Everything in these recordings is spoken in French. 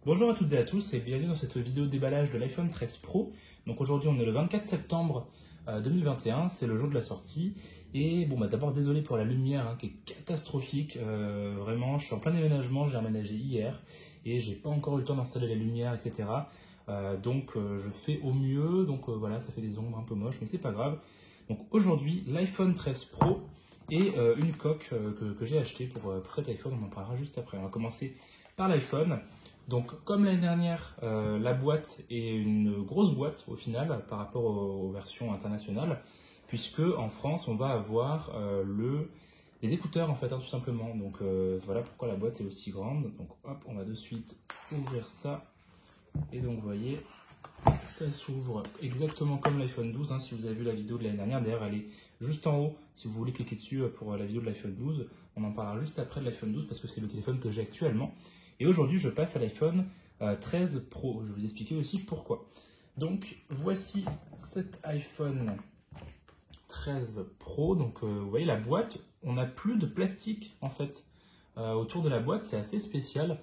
Bonjour à toutes et à tous et bienvenue dans cette vidéo de déballage de l'iPhone 13 Pro. Donc aujourd'hui on est le 24 septembre 2021, c'est le jour de la sortie. Et bon d'abord désolé pour la lumière qui est catastrophique, vraiment je suis en plein déménagement, j'ai emménagé hier et j'ai pas encore eu le temps d'installer la lumière, etc. Donc je fais au mieux, donc voilà, ça fait des ombres un peu moches mais c'est pas grave. Donc aujourd'hui l'iPhone 13 Pro et une coque que j'ai achetée pour cet iPhone, on en parlera juste après. On va commencer par l'iPhone. Donc, comme l'année dernière, la boîte est une grosse boîte au final par rapport aux versions internationales, puisque en France, on va avoir les écouteurs en fait, tout simplement. Donc, voilà pourquoi la boîte est aussi grande. Donc, hop, on va de suite ouvrir ça. Et donc, vous voyez, ça s'ouvre exactement comme l'iPhone 12. Si vous avez vu la vidéo de l'année dernière, d'ailleurs, elle est juste en haut. Si vous voulez cliquer dessus pour la vidéo de l'iPhone 12, on en parlera juste après de l'iPhone 12 parce que c'est le téléphone que j'ai actuellement. Et aujourd'hui, je passe à l'iPhone 13 Pro. Je vais vous expliquer aussi pourquoi. Donc, voici cet iPhone 13 Pro. Donc, vous voyez la boîte, on n'a plus de plastique en fait autour de la boîte. C'est assez spécial.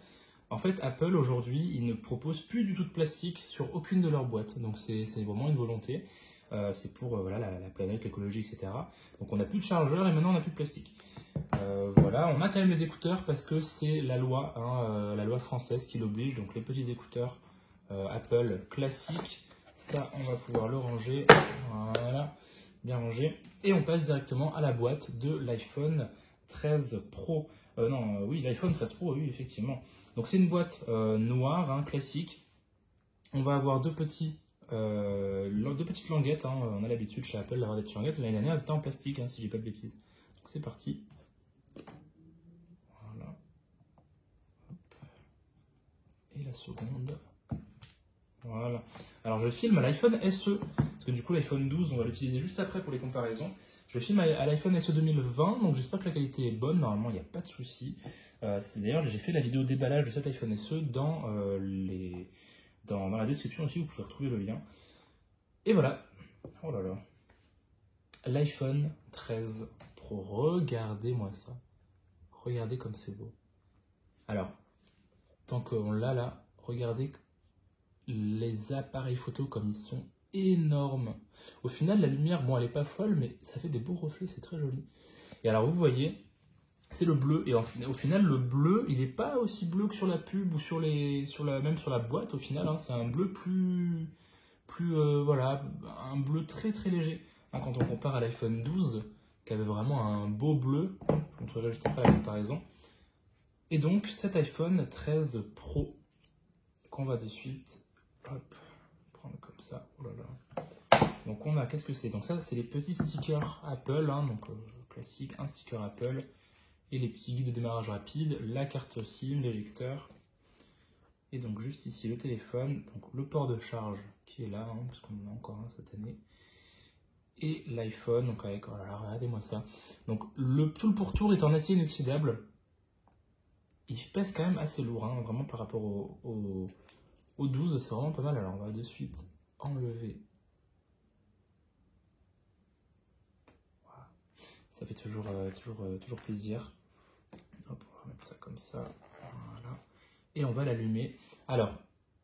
En fait, Apple aujourd'hui, ils ne proposent plus du tout de plastique sur aucune de leurs boîtes. Donc, c'est vraiment une volonté. C'est pour voilà, la planète, l'écologie, etc. Donc, on n'a plus de chargeur et maintenant on n'a plus de plastique. Voilà, on a quand même les écouteurs parce que c'est la loi, la loi française qui l'oblige. Donc les petits écouteurs Apple classiques, ça on va pouvoir le ranger, voilà, bien rangé. Et on passe directement à la boîte de l'iPhone 13 Pro. Oui, l'iPhone 13 Pro, oui, effectivement. Donc c'est une boîte noire, classique. On va avoir deux petites languettes. On a l'habitude chez Apple d'avoir des petites languettes. L'année dernière, elles étaient en plastique, si j'ai pas de bêtises. Donc c'est parti. Et la seconde. Voilà. Alors je filme à l'iPhone SE, parce que du coup l'iPhone 12, on va l'utiliser juste après pour les comparaisons. Je filme à l'iPhone SE 2020, donc j'espère que la qualité est bonne, normalement il n'y a pas de souci. D'ailleurs j'ai fait la vidéo déballage de cet iPhone SE dans la description aussi, vous pouvez retrouver le lien. Et voilà. Oh là là. L'iPhone 13 Pro, regardez-moi ça. Regardez comme c'est beau. Alors, tant qu'on l'a là, regardez les appareils photo comme ils sont énormes. Au final, la lumière, bon, elle est pas folle, mais ça fait des beaux reflets, c'est très joli. Et alors, vous voyez, c'est le bleu. Et au final, le bleu, il n'est pas aussi bleu que sur la pub ou même sur la boîte. Au final, c'est un bleu voilà, un bleu très très léger. Quand on compare à l'iPhone 12, qui avait vraiment un beau bleu, je vous montrerai juste après la comparaison. Et donc cet iPhone 13 Pro qu'on va de suite prendre comme ça. Oh là là. Donc on a, qu'est-ce que c'est? Donc ça c'est les petits stickers Apple, classique, un sticker Apple et les petits guides de démarrage rapide, la carte SIM, l'éjecteur. Et donc juste ici le téléphone, donc le port de charge qui est là, parce qu'on en a encore un cette année. Et l'iPhone, donc avec, oh là là, regardez-moi ça. Donc tout le pourtour est en acier inoxydable. Il pèse quand même assez lourd, vraiment par rapport au 12, c'est vraiment pas mal. Alors on va de suite enlever. Voilà. Ça fait toujours plaisir. Hop, on va remettre ça comme ça. Voilà. Et on va l'allumer. Alors,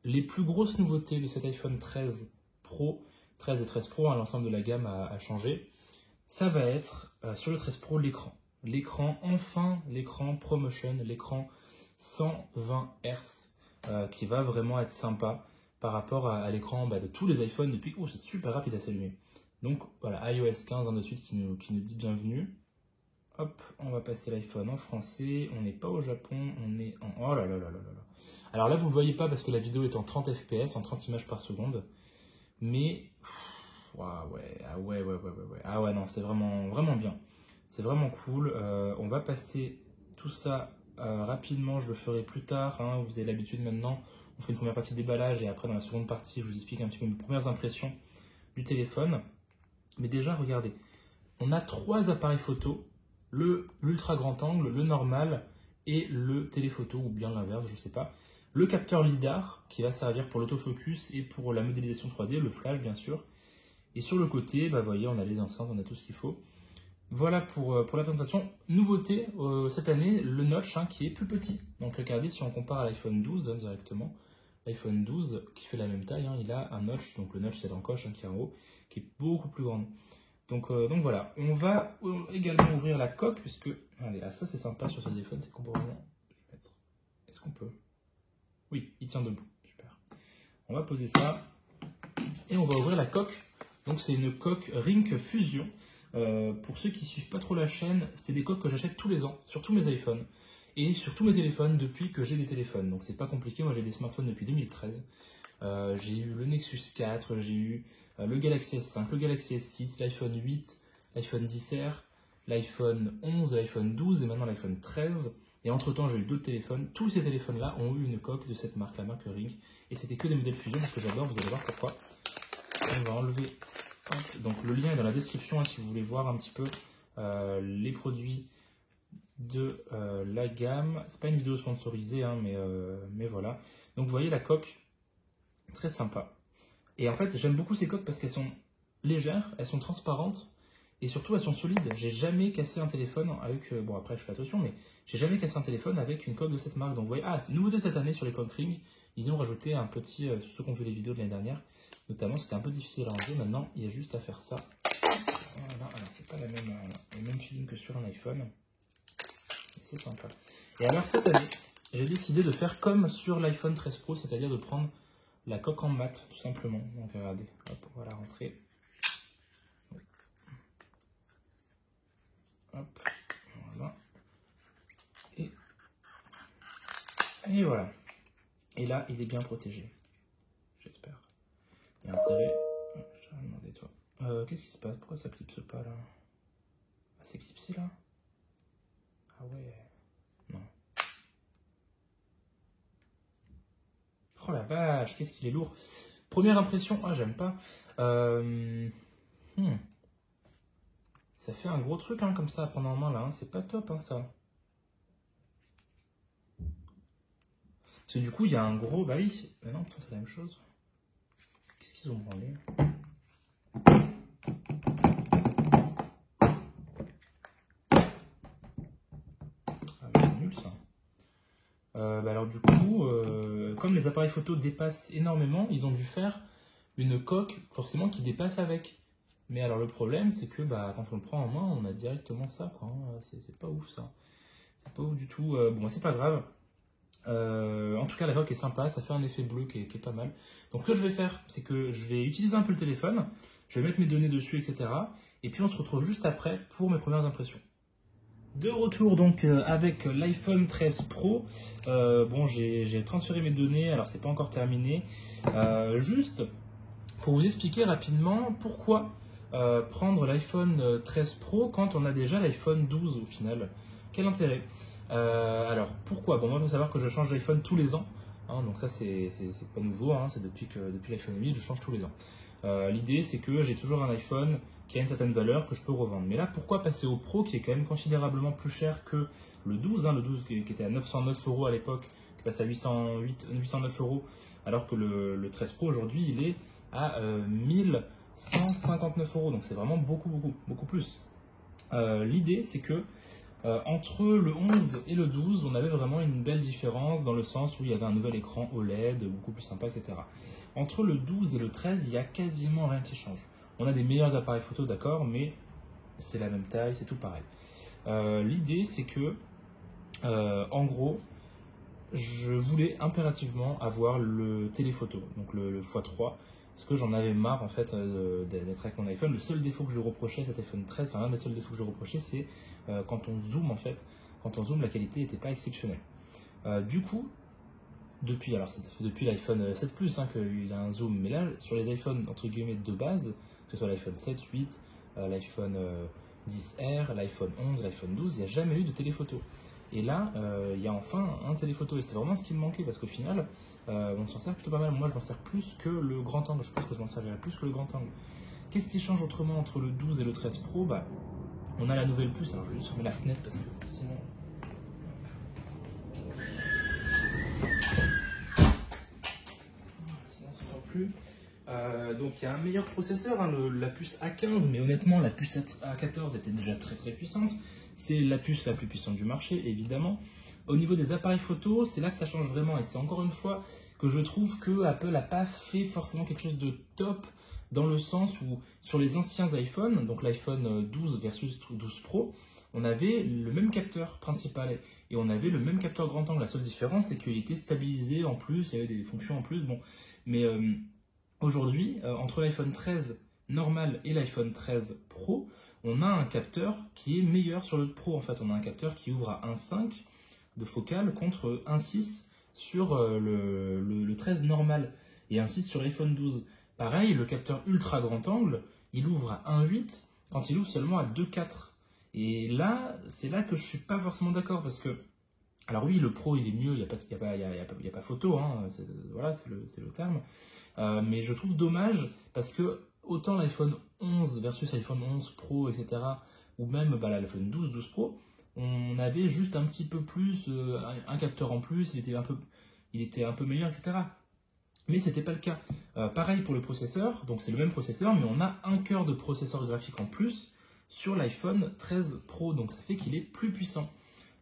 les plus grosses nouveautés de cet iPhone 13 Pro, 13 et 13 Pro, l'ensemble de la gamme a changé. Ça va être sur le 13 Pro l'écran. Enfin l'écran ProMotion, l'écran 120 Hz qui va vraiment être sympa par rapport à l'écran de tous les iPhones depuis. Oh, c'est super rapide à s'allumer. Donc voilà, iOS 15 de suite qui nous dit bienvenue. Hop, on va passer l'iPhone en français. On n'est pas au Japon, on est en. Oh là là là là là. Alors là, vous ne voyez pas parce que la vidéo est en 30 fps, en 30 images par seconde. Mais. Ouais, non, c'est vraiment bien. C'est vraiment cool. On va passer tout ça rapidement. Je le ferai plus tard. Vous avez l'habitude maintenant. On fait une première partie de déballage et après, dans la seconde partie, je vous explique un petit peu mes premières impressions du téléphone. Mais déjà, regardez. On a 3 appareils photo. L'ultra grand angle, le normal et le téléphoto, ou bien l'inverse, je sais pas. Le capteur LiDAR qui va servir pour l'autofocus et pour la modélisation 3D, le flash bien sûr. Et sur le côté, vous voyez, on a les enceintes, on a tout ce qu'il faut. Voilà pour la présentation. Nouveauté cette année, le notch qui est plus petit. Donc regardez, si on compare à l'iPhone 12 directement, l'iPhone 12 qui fait la même taille, il a un notch, donc le notch c'est l'encoche qui est en haut, qui est beaucoup plus grande. Donc voilà, on va également ouvrir la coque, puisque, allez, ça c'est sympa sur ce téléphone, c'est qu'on peut vraiment le mettre. Est-ce qu'on peut? Oui, il tient debout, super. On va poser ça, et on va ouvrir la coque. Donc c'est une coque Ring Fusion. Pour ceux qui ne suivent pas trop la chaîne, c'est des coques que j'achète tous les ans, sur tous mes iPhones, et sur tous mes téléphones depuis que j'ai des téléphones. Donc c'est pas compliqué, moi j'ai des smartphones depuis 2013. J'ai eu le Nexus 4, j'ai eu le Galaxy S5, le Galaxy S6, l'iPhone 8, l'iPhone XR, l'iPhone 11, l'iPhone 12 et maintenant l'iPhone 13. Et entre temps j'ai eu d'autres téléphones. Tous ces téléphones là ont eu une coque de cette marque, la marque Ring. Et c'était que des modèles Fusion parce que j'adore, vous allez voir pourquoi. On va enlever. Donc le lien est dans la description si vous voulez voir un petit peu les produits de la gamme. C'est pas une vidéo sponsorisée, mais voilà. Donc vous voyez la coque, très sympa. Et en fait j'aime beaucoup ces coques parce qu'elles sont légères, elles sont transparentes et surtout elles sont solides. J'ai jamais cassé un téléphone avec, bon après je fais attention, mais j'ai jamais cassé un téléphone avec une coque de cette marque. Donc vous voyez, nouveauté cette année sur les coques Ring, ils ont rajouté un petit, ceux qui ont joué les vidéos de l'année dernière, notamment c'était un peu difficile à enlever, maintenant il y a juste à faire ça. Voilà, alors c'est pas le même feeling que sur un iPhone, c'est sympa. Et alors cette année, j'ai décidé de faire comme sur l'iPhone 13 Pro, c'est-à-dire de prendre la coque en mat, tout simplement. Donc regardez, hop, on va la rentrer. Hop, voilà. Et voilà. Et là, il est bien protégé, j'espère. Il y a intérêt. Je vais demander toi. Qu'est-ce qui se passe? Pourquoi ça clipse pas là? Ah, c'est clipsé là? Ah ouais. Non. Oh la vache, qu'est-ce qu'il est lourd. Première impression, j'aime pas. Ça fait un gros truc comme ça à prendre en main là, c'est pas top ça. Parce que du coup il y a un gros, bah oui, mais non, c'est la même chose. Qu'est-ce qu'ils ont branlé? C'est nul ça. Alors du coup, comme les appareils photo dépassent énormément, ils ont dû faire une coque forcément qui dépasse avec. Mais alors le problème c'est que quand on le prend en main, on a directement ça quoi. C'est pas ouf ça. C'est pas ouf du tout. Bon c'est pas grave. En tout cas la coque est sympa, ça fait un effet bleu qui est pas mal. Donc ce que je vais faire, c'est que je vais utiliser un peu le téléphone, je vais mettre mes données dessus, etc. Et puis on se retrouve juste après pour mes premières impressions. De retour donc avec l'iPhone 13 Pro. Bon, j'ai transféré mes données, alors c'est pas encore terminé. Juste pour vous expliquer rapidement pourquoi prendre l'iPhone 13 Pro quand on a déjà l'iPhone 12 au final. Quel intérêt? Alors pourquoi? Bon, moi il faut savoir que je change d'iPhone tous les ans. Donc ça c'est pas nouveau, c'est depuis l'iPhone 8 je change tous les ans. L'idée c'est que j'ai toujours un iPhone qui a une certaine valeur que je peux revendre. Mais là pourquoi passer au Pro qui est quand même considérablement plus cher que le 12, le 12 qui était à 909 € à l'époque, qui passe à 809 € alors que le 13 Pro aujourd'hui il est à 1159 €, donc c'est vraiment beaucoup plus. L'idée c'est que entre le 11 et le 12, on avait vraiment une belle différence dans le sens où il y avait un nouvel écran OLED, beaucoup plus sympa, etc. Entre le 12 et le 13, il n'y a quasiment rien qui change. On a des meilleurs appareils photo, d'accord, mais c'est la même taille, c'est tout pareil. L'idée, c'est que, en gros, je voulais impérativement avoir le téléphoto, donc le x3, parce que j'en avais marre en fait d'être avec mon iPhone. Le seul défaut que je reprochais à cet iPhone 13, enfin l'un des seuls défauts que je reprochais, c'est quand on zoome en fait, quand on zoome la qualité n'était pas exceptionnelle. Du coup, depuis l'iPhone 7 Plus qu'il y a un zoom, mais là sur les iPhones entre guillemets de base, que ce soit l'iPhone 7, 8, l'iPhone 10R, l'iPhone 11, l'iPhone 12, il n'y a jamais eu de téléphoto. Et là, il y a enfin un téléphoto. Et c'est vraiment ce qui me manquait parce qu'au final, on s'en sert plutôt pas mal. Moi, je m'en sers plus que le grand angle. Je pense que je m'en servirai plus que le grand angle. Qu'est-ce qui change autrement entre le 12 et le 13 Pro? On a la nouvelle puce. Alors, je vais juste fermer la fenêtre parce que sinon... Sinon, ça ne s'entend plus. Donc il y a un meilleur processeur, hein, la puce A15, mais honnêtement la puce A14 était déjà très très puissante. C'est la puce la plus puissante du marché, évidemment. Au niveau des appareils photo, c'est là que ça change vraiment, et c'est encore une fois que je trouve que Apple n'a pas fait forcément quelque chose de top, dans le sens où sur les anciens iPhones, donc l'iPhone 12 versus 12 Pro, on avait le même capteur principal et on avait le même capteur grand angle. La seule différence, c'est qu'il était stabilisé en plus, il y avait des fonctions en plus. Bon, mais aujourd'hui, entre l'iPhone 13 normal et l'iPhone 13 Pro, on a un capteur qui est meilleur sur le Pro. En fait, on a un capteur qui ouvre à 1.5 de focale contre 1.6 sur le 13 normal et 1.6 sur l'iPhone 12. Pareil, le capteur ultra grand angle, il ouvre à 1.8 quand il ouvre seulement à 2.4. Et là, c'est là que je suis pas forcément d'accord parce que, alors oui, le Pro il est mieux, il n'y a pas photo, hein, voilà, c'est le terme. Mais je trouve dommage parce que autant l'iPhone 11 versus l'iPhone 11 Pro, etc., ou même l'iPhone 12 Pro, on avait juste un petit peu plus, un capteur en plus, il était un peu meilleur, etc. Mais c'était pas le cas. Pareil pour le processeur, donc c'est le même processeur, mais on a un cœur de processeur graphique en plus sur l'iPhone 13 Pro, donc ça fait qu'il est plus puissant.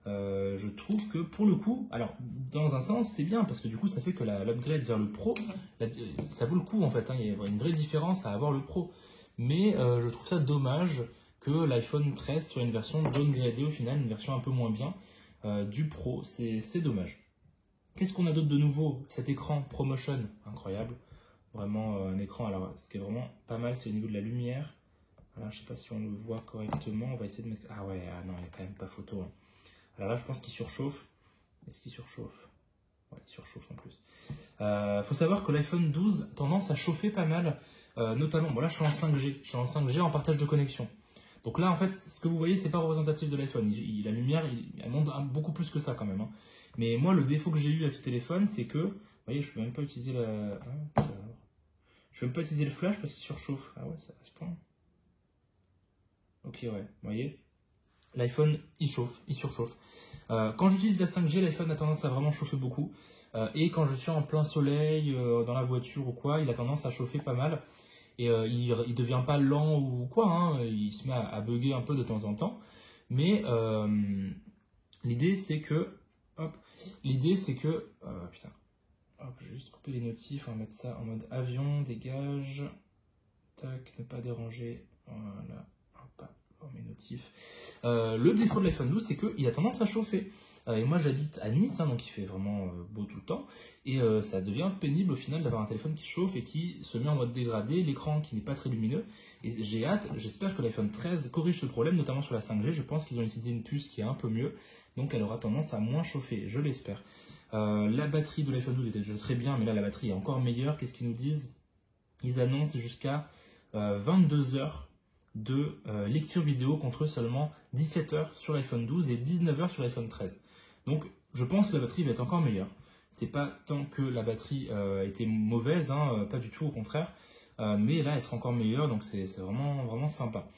Je trouve que pour le coup, alors dans un sens c'est bien parce que du coup ça fait que l'upgrade vers le Pro, ça vaut le coup en fait, hein, il y a une vraie différence à avoir le Pro. Mais je trouve ça dommage que l'iPhone 13 soit une version downgradée au final, une version un peu moins bien du Pro, c'est dommage. Qu'est-ce qu'on a d'autre de nouveau? Cet écran ProMotion, incroyable, vraiment un écran, alors ce qui est vraiment pas mal c'est au niveau de la lumière. Alors, je sais pas si on le voit correctement, on va essayer de mettre... Ah ouais, ah non, il n'y a quand même pas photo. Hein. Alors là, je pense qu'il surchauffe. Est-ce qu'il surchauffe? Ouais, il surchauffe en plus. Faut savoir que l'iPhone 12 a tendance à chauffer pas mal, notamment, bon là je suis en 5G, je suis en 5G en partage de connexion. Donc là, en fait, ce que vous voyez, c'est pas représentatif de l'iPhone. La lumière, elle monte beaucoup plus que ça quand même. Hein. Mais moi, le défaut que j'ai eu avec ce téléphone, c'est que, vous voyez, je peux même pas utiliser je peux même pas utiliser le flash parce qu'il surchauffe. Ah ouais, c'est à ce point. Ok, ouais, vous voyez, l'iPhone, il surchauffe. Quand j'utilise la 5G, l'iPhone a tendance à vraiment chauffer beaucoup. Et quand je suis en plein soleil, dans la voiture ou quoi, il a tendance à chauffer pas mal. Et il devient pas lent ou quoi, hein, il se met à bugger un peu de temps en temps. Mais l'idée c'est que, hop, putain, hop, je vais juste couper les notifs, on va mettre ça en mode avion, dégage, tac, ne pas déranger, voilà. Mes notifs. Le défaut de l'iPhone 12, c'est qu'il a tendance à chauffer. Et moi, j'habite à Nice, hein, donc il fait vraiment beau tout le temps. Et ça devient pénible au final d'avoir un téléphone qui chauffe et qui se met en mode dégradé, l'écran qui n'est pas très lumineux. Et j'ai hâte, j'espère que l'iPhone 13 corrige ce problème, notamment sur la 5G. Je pense qu'ils ont utilisé une puce qui est un peu mieux, donc elle aura tendance à moins chauffer, je l'espère. La batterie de l'iPhone 12 était déjà très bien, mais là, la batterie est encore meilleure. Qu'est-ce qu'ils nous disent? Ils annoncent jusqu'à 22 heures de lecture vidéo contre seulement 17 heures sur l'iPhone 12 et 19 heures sur l'iPhone 13. Donc je pense que la batterie va être encore meilleure. C'est pas tant que la batterie était mauvaise, hein, pas du tout, au contraire. Mais là elle sera encore meilleure, donc c'est vraiment, vraiment sympa.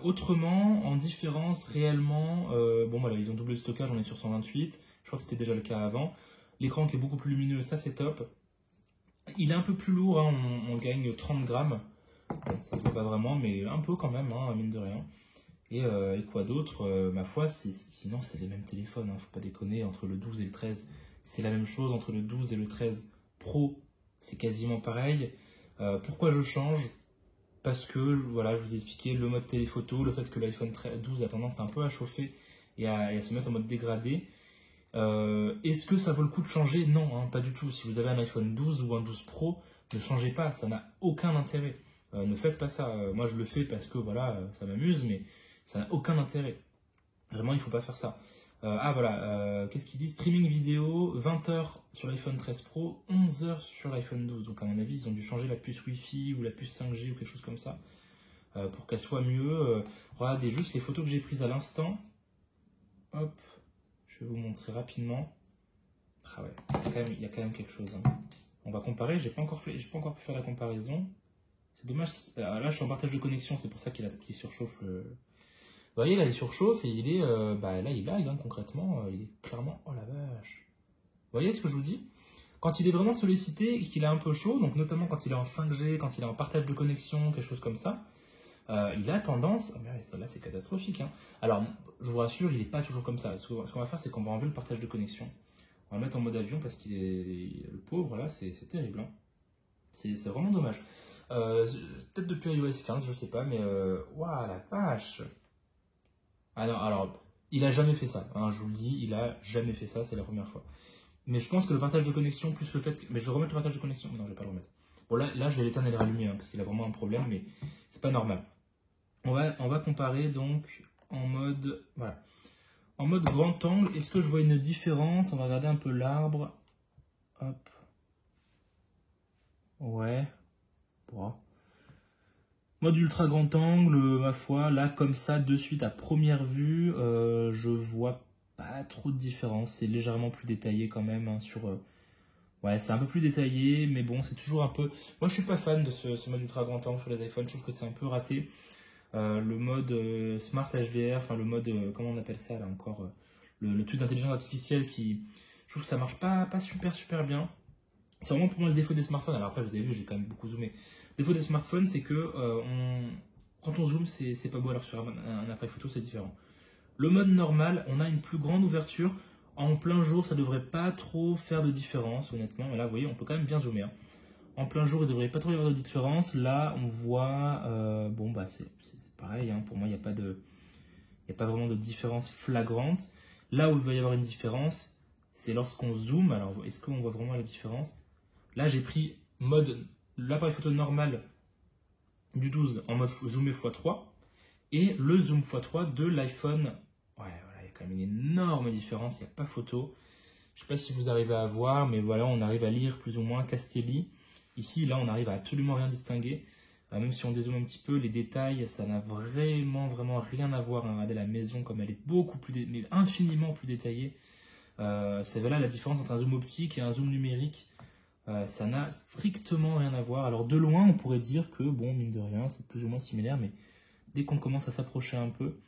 Autrement, en différence réellement, bon voilà, ils ont doublé le stockage, on est sur 128. Je crois que c'était déjà le cas avant. L'écran qui est beaucoup plus lumineux, ça c'est top. Il est un peu plus lourd, hein, on gagne 30 grammes. Bon, ça se voit pas vraiment, mais un peu quand même, hein, mine de rien. Et quoi d'autre? Ma foi, sinon c'est les mêmes téléphones, hein, faut pas déconner, entre le 12 et le 13, c'est la même chose, entre le 12 et le 13 Pro, c'est quasiment pareil. Pourquoi je change? Parce que, voilà, je vous ai expliqué le mode téléphoto, le fait que l'iPhone 12 a tendance un peu à chauffer et à se mettre en mode dégradé. Est-ce que ça vaut le coup de changer? Non, hein, pas du tout. Si vous avez un iPhone 12 ou un 12 Pro, ne changez pas, ça n'a aucun intérêt. Ne faites pas ça. Moi, je le fais parce que voilà, ça m'amuse, mais ça n'a aucun intérêt. Vraiment, il ne faut pas faire ça. Voilà, qu'est-ce qu'ils disent? Streaming vidéo, 20h sur l'iPhone 13 Pro, 11h sur l'iPhone 12. Donc, à mon avis, ils ont dû changer la puce Wi-Fi ou la puce 5G ou quelque chose comme ça pour qu'elle soit mieux. Regardez juste les photos que j'ai prises à l'instant. Hop, je vais vous montrer rapidement. Ah ouais, il y a quand même quelque chose. Hein. On va comparer. J'ai pas encore pu faire la comparaison. C'est dommage. Là, je suis en partage de connexion, c'est pour ça qu'il surchauffe. Vous voyez, là, il surchauffe et il est. Là, il lag, hein, concrètement. Il est clairement. Oh la vache. Vous voyez ce que je vous dis? Quand il est vraiment sollicité et qu'il est un peu chaud, donc notamment quand il est en 5G, quand il est en partage de connexion, quelque chose comme ça, il a tendance... Ah mais celle-là, c'est catastrophique. Hein. Alors, je vous rassure, il n'est pas toujours comme ça. Ce qu'on va faire, c'est qu'on va enlever le partage de connexion. On va le mettre en mode avion parce qu'il est... Le pauvre, là, c'est terrible. Hein. C'est vraiment dommage. Peut-être depuis iOS 15, je sais pas, mais... Waouh, la vache. Alors, il a jamais fait ça. Hein, je vous le dis, il a jamais fait ça, c'est la première fois. Mais je pense que le partage de connexion, plus le fait que... Mais je vais remettre le partage de connexion. Non, je vais pas le remettre. Bon, là je vais l'éteindre et le rallumer, hein, parce qu'il a vraiment un problème, mais c'est pas normal. On va comparer donc en mode... Voilà. En mode grand angle, est-ce que je vois une différence? On va regarder un peu l'arbre. Hop. Ouais. Bon. Mode ultra grand angle, ma foi, là comme ça, de suite à première vue, je vois pas trop de différence. C'est légèrement plus détaillé quand même hein, sur... Ouais, c'est un peu plus détaillé, mais bon, c'est toujours un peu... Moi, je suis pas fan de ce mode ultra grand angle sur les iPhones. Je trouve que c'est un peu raté. Le mode Smart HDR, enfin le mode... comment on appelle ça là encore le truc d'intelligence artificielle qui... Je trouve que ça marche pas super bien. C'est vraiment pour moi le défaut des smartphones. Alors après, vous avez vu, j'ai quand même beaucoup zoomé. Le défaut des smartphones, c'est que quand on zoome, c'est pas beau, alors sur un appareil photo, c'est différent. Le mode normal, on a une plus grande ouverture. En plein jour, ça devrait pas trop faire de différence, honnêtement. Mais là, vous voyez, on peut quand même bien zoomer. Hein. En plein jour, il devrait pas trop y avoir de différence. Là, on voit... bon, bah, c'est pareil. Hein. Pour moi, il n'y a pas vraiment de différence flagrante. Là où il va y avoir une différence, c'est lorsqu'on zoome. Alors, est-ce qu'on voit vraiment la différence? Là, j'ai pris l'appareil photo normal du 12 en mode zoomé x3 et le zoom x3 de l'iPhone. Ouais, voilà, il y a quand même une énorme différence, il n'y a pas photo. Je ne sais pas si vous arrivez à voir, mais voilà, on arrive à lire plus ou moins Castelli. Ici, là, on arrive à absolument rien distinguer. Même si on dézoome un petit peu, les détails, ça n'a vraiment rien à voir. Hein. Regardez la maison comme elle est mais infiniment plus détaillée. C'est voilà la différence entre un zoom optique et un zoom numérique. Ça n'a strictement rien à voir. Alors de loin, on pourrait dire que, bon, mine de rien, c'est plus ou moins similaire, mais dès qu'on commence à s'approcher un peu,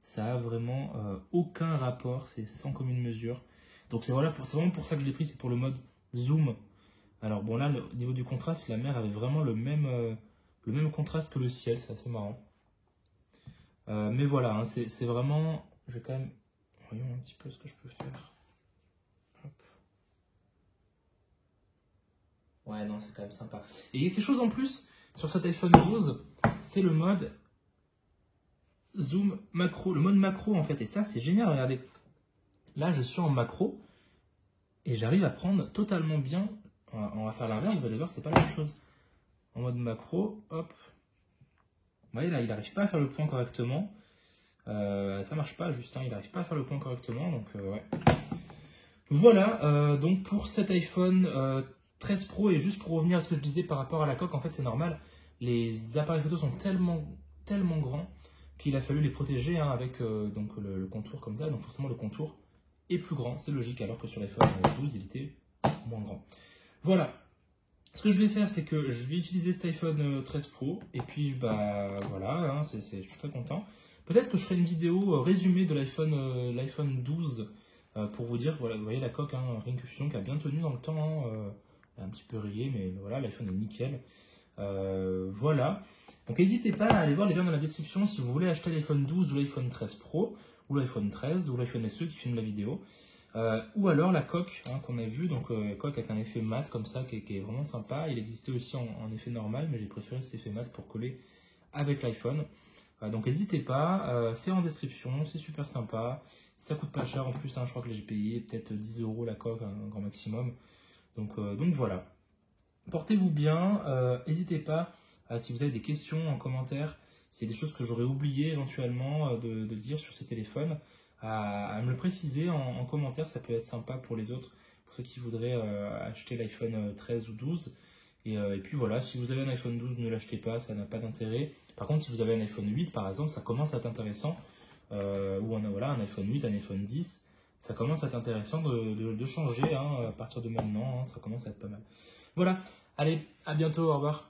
ça a vraiment aucun rapport, c'est sans commune mesure. Donc c'est vraiment pour ça que je l'ai pris, c'est pour le mode zoom. Alors bon là, au niveau du contraste, la mer avait vraiment le même contraste que le ciel, c'est assez marrant. Mais voilà, hein, c'est vraiment... Je vais quand même... Voyons un petit peu ce que je peux faire. Hop. Ouais, non, c'est quand même sympa. Et il y a quelque chose en plus sur cet iPhone 12, c'est le mode zoom macro, le mode macro en fait. Et ça, c'est génial, regardez. Là, je suis en macro et j'arrive à prendre totalement bien. On va faire l'inverse, vous allez voir, c'est pas la même chose. En mode macro, hop. Vous voyez là, il n'arrive pas à faire le point correctement. Ça marche pas, Justin, il n'arrive pas à faire le point correctement. Donc, ouais. Voilà, donc pour cet iPhone 13 Pro, et juste pour revenir à ce que je disais par rapport à la coque, en fait c'est normal, les appareils photo sont tellement grands qu'il a fallu les protéger hein, avec donc le contour comme ça, donc forcément le contour est plus grand, c'est logique, alors que sur l'iPhone 12 il était moins grand. Voilà, ce que je vais faire c'est que je vais utiliser cet iPhone 13 Pro, et puis bah voilà, hein, je suis très content. Peut-être que je ferai une vidéo résumée de l'iPhone 12 pour vous dire, voilà, vous voyez la coque, hein, Ring Fusion qui a bien tenu dans le temps, hein, un petit peu rayé, mais voilà, l'iPhone est nickel. Voilà. Donc n'hésitez pas à aller voir les liens dans la description si vous voulez acheter l'iPhone 12 ou l'iPhone 13 Pro, ou l'iPhone 13, ou l'iPhone SE qui filme la vidéo. Ou alors la coque hein, qu'on a vue, donc coque avec un effet mat comme ça qui est vraiment sympa. Il existait aussi en effet normal, mais j'ai préféré cet effet mat pour coller avec l'iPhone. Donc n'hésitez pas, c'est en description, c'est super sympa. Ça coûte pas cher en plus, hein, je crois que j'ai payé peut-être 10 € la coque, un grand maximum. Donc voilà. Portez-vous bien, n'hésitez pas, si vous avez des questions en commentaire, s'il y a des choses que j'aurais oublié éventuellement de dire sur ces téléphones, à me le préciser en commentaire, ça peut être sympa pour les autres, pour ceux qui voudraient acheter l'iPhone 13 ou 12. Et puis voilà, si vous avez un iPhone 12, ne l'achetez pas, ça n'a pas d'intérêt. Par contre, si vous avez un iPhone 8 par exemple, ça commence à être intéressant. Ou un iPhone 8, un iPhone 10, ça commence à être intéressant de changer hein, à partir de maintenant, hein, ça commence à être pas mal. Voilà, allez, à bientôt, au revoir.